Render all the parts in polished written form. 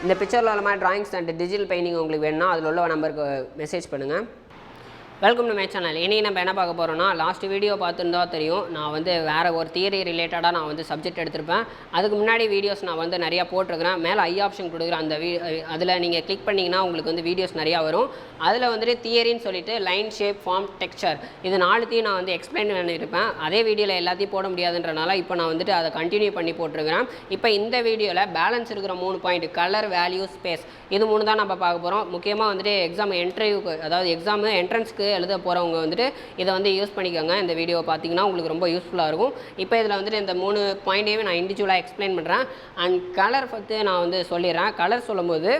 இந்த பிக்சரில் உள்ள மாதிரி டிராயிங்ஸ் அண்ட் டிஜிட்டல் பெயிண்டிங் உங்களுக்கு வேணும்னா அதில் உள்ள நம்பருக்கு மெசேஜ் பண்ணுங்கள். Welcome to my channel. இன்றைக்கி நம்ம என்ன பார்க்க போகிறோம்னா, லாஸ்ட் வீடியோ பார்த்துருந்தா தெரியும், நான் வந்து வேறு ஒரு தியரி ரிலேட்டடாக நான் வந்து சப்ஜெக்ட் எடுத்திருப்பேன். அதுக்கு முன்னாடி வீடியோஸ் நான் வந்து நிறையா போட்டிருக்கிறேன். மேலே ஐ ஆப்ஷன் கொடுக்குறேன். அந்த அதில் நீங்கள் கிளிக் பண்ணிங்கன்னா உங்களுக்கு வந்து வீடியோஸ் நிறையா வரும். அதில் வந்துட்டு தியரின்னு சொல்லிட்டு லைன், ஷேப், ஃபார்ம், டெக்ஸ்சர் இது 4த்தையும் நான் வந்து எக்ஸ்பிளைன் பண்ணியிருப்பேன். அதே வீடியோவில் எல்லாத்தையும் போட முடியாதுன்றனால இப்போ நான் வந்துட்டு அதை கண்டினியூ பண்ணி போட்டிருக்கிறேன். இப்போ இந்த வீடியோவில் பேலன்ஸ் இருக்கிற 3 பாயிண்ட் கலர், வேல்யூ, ஸ்பேஸ் இது 3 தான் நம்ம பார்க்க போகிறோம். முக்கியமாக வந்துட்டு எக்ஸாம் இன்டர்வியூக்கு, அதாவது எக்ஸாம் என்ட்ரன்ஸ்க்கு எழுத போகிறவங்க வந்துட்டு இதை வந்து யூஸ் பண்ணிக்கோங்க. இந்த வீடியோவை பார்த்தீங்கன்னா உங்களுக்கு ரொம்ப யூஸ்ஃபுல்லாக இருக்கும். இப்போ இதில் வந்துட்டு இந்த 3 பாயிண்ட்டையும் நான் இண்டிவிஜுவலாக எக்ஸ்பிளைன் பண்ணுறேன். அண்ட் கலர் பற்றி நான் வந்து சொல்லிடுறேன். கலர் சொல்லும்போது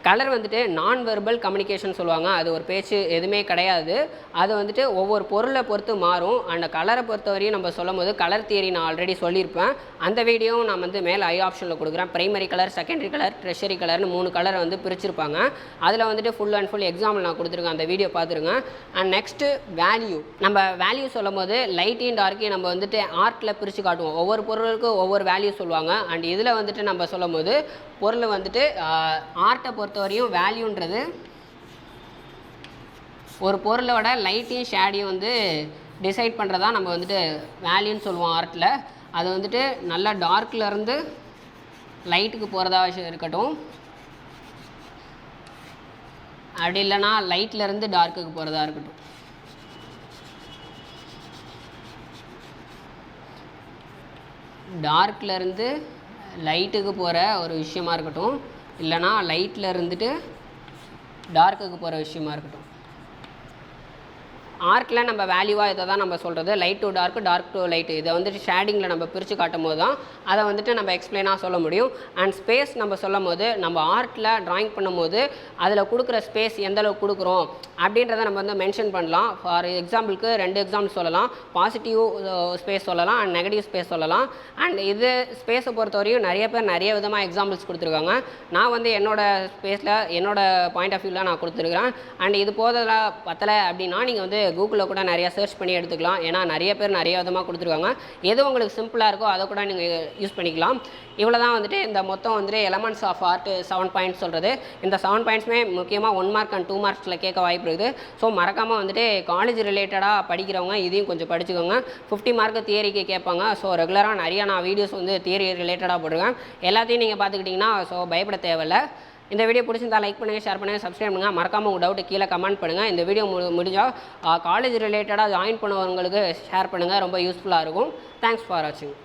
கலர் வந்துட்டு நான் வெர்பல் கம்யூனிகேஷன் சொல்லுவாங்க. அது ஒரு பேச்சு எதுவுமே கிடையாது. அது வந்துட்டு ஒவ்வொரு பொருளை பொறுத்து மாறும். அந்த கலரை பொறுத்தவரையும் நம்ம சொல்லும் போது கலர் தியரி நான் ஆல்ரெடி சொல்லியிருப்பேன். அந்த வீடியோவும் நான் வந்து மேலே ஐ ஆப்ஷனில் கொடுக்குறேன். Primary colour, secondary colour, tertiary கலர்னு 3 கலரை வந்து பிரிச்சிருப்பாங்க. அதில் வந்துட்டு ஃபுல் அண்ட் ஃபுல் எக்ஸாம்பிள் நான் கொடுத்துருக்கேன். அந்த வீடியோ பார்த்துருங்க. And next value. நம்ம வேல்யூ சொல்லும் போது லைட்டையும் டார்க்கையும் நம்ம வந்துட்டு ஆர்ட்டில் பிரித்து காட்டுவோம். ஒவ்வொரு பொருளுக்கும் ஒவ்வொரு வேல்யூ சொல்லுவாங்க. அண்ட் இதில் வந்துட்டு நம்ம சொல்லும் போது பொருள் வந்துட்டு ஆர்ட்டை பொறுத்தவரையும் வேல்யூன்றது ஒரு பொருளோட லைட்டையும் ஷேடையும் வந்து டிசைட் பண்ணுறதா நம்ம வந்துட்டு வேல்யூன்னு சொல்லுவோம் ஆர்ட்டில். அது வந்துட்டு நல்லா டார்க்லேருந்து லைட்டுக்கு போகிறதா இருக்கட்டும், அப்படி இல்லைனா லைட்லேருந்து டார்க்குக்கு போகிறதா இருக்கட்டும். டார்க்லேருந்து லைட்டுக்கு போகிற ஒரு விஷயமா இருக்கட்டும், இல்லைனா லைட்டில் இருந்துட்டு டார்க்குக்கு போகிற விஷயமா இருக்கட்டும். ஆர்க்கில் நம்ம வேல்யூவாக இதை தான் நம்ம சொல்கிறது. Light to dark, dark to light. இதை வந்துட்டு ஷேடிங்கில் நம்ம பிரித்து காட்டும் போது தான் அதை வந்துட்டு நம்ம எக்ஸ்பிளைனாக சொல்ல முடியும். அண்ட் ஸ்பேஸ் நம்ம சொல்லும் போது நம்ம ஆர்ட்டில் ட்ராயிங் பண்ணும்போது அதில் கொடுக்குற ஸ்பேஸ் எந்தளவுக்கு கொடுக்குறோம் அப்படின்றத நம்ம வந்து மென்ஷன் பண்ணலாம். ஃபார் எக்ஸாம்பிளுக்கு 2 எக்ஸாம்பிள் சொல்லலாம். பாசிட்டிவ் ஸ்பேஸ் சொல்லலாம் அண்ட் நெகட்டிவ் ஸ்பேஸ் சொல்லலாம். அண்ட் இது ஸ்பேஸை பொறுத்தவரையும் நிறைய பேர் நிறைய விதமாக எக்ஸாம்பிள்ஸ் கொடுத்துருக்காங்க. நான் வந்து என்னோடய ஸ்பேஸில் என்னோடய பாயிண்ட் ஆஃப் வியூவில் நான் கொடுத்துருக்குறேன். அண்ட் இது போதெல்லாம் பத்தலை அப்படின்னா நீங்கள் வந்து கூகுளில் கூட நிறையா சர்ச் பண்ணி எடுத்துக்கலாம். ஏன்னா நிறைய பேர் நிறைய விதமாக கொடுத்துருக்காங்க. எது உங்களுக்கு சிம்பிளாக இருக்கோ அதை கூட நீங்கள் யூஸ் பண்ணிக்கலாம். இவ்வளோ தான் வந்துட்டு இந்த மொத்தம் வந்துட்டு எலமெண்ட்ஸ் ஆஃப் ஆர்ட் 7 பாயிண்ட்ஸ் சொல்கிறது. இந்த 7 பாயிண்ட்ஸுமே முக்கியமாக 1 மார்க் அண்ட் 2 மார்க்ஸில் கேட்க வாய்ப்பு இருக்குது. ஸோ மறக்காமல் வந்துட்டு காலேஜ் ரிலேட்டடாக படிக்கிறவங்க இதையும் கொஞ்சம் படிச்சுக்கோங்க. 50 மார்க்கு தியரிக்கு கேட்பாங்க. ஸோ ரெகுலராக நிறையா நான் வீடியோஸ் வந்து தியரி ரிலேட்டடாக போட்டிருக்கேன். எல்லாத்தையும் நீங்கள் பார்த்துக்கிட்டிங்கன்னா ஸோ பயப்பட தேவையில்லை. இந்த வீடியோ பிடிச்சிருந்தா லைக் பண்ணுங்கள், ஷேர் பண்ணுங்கள், சப்ஸ்கிரைப் பண்ணுங்கள். மறக்காமல் உங்கள் டவுட்டு கீழே கமெண்ட் பண்ணுங்கள். இந்த வீடியோ முடிஞ்சால் காலேஜ் ரிலேட்டடாக ஜாயின் பண்ணுறவங்களுக்கு ஷேர் பண்ணுங்கள். ரொம்ப யூஸ்ஃபுல்லாக இருக்கும். தேங்க்ஸ் ஃபார் வாட்சிங்.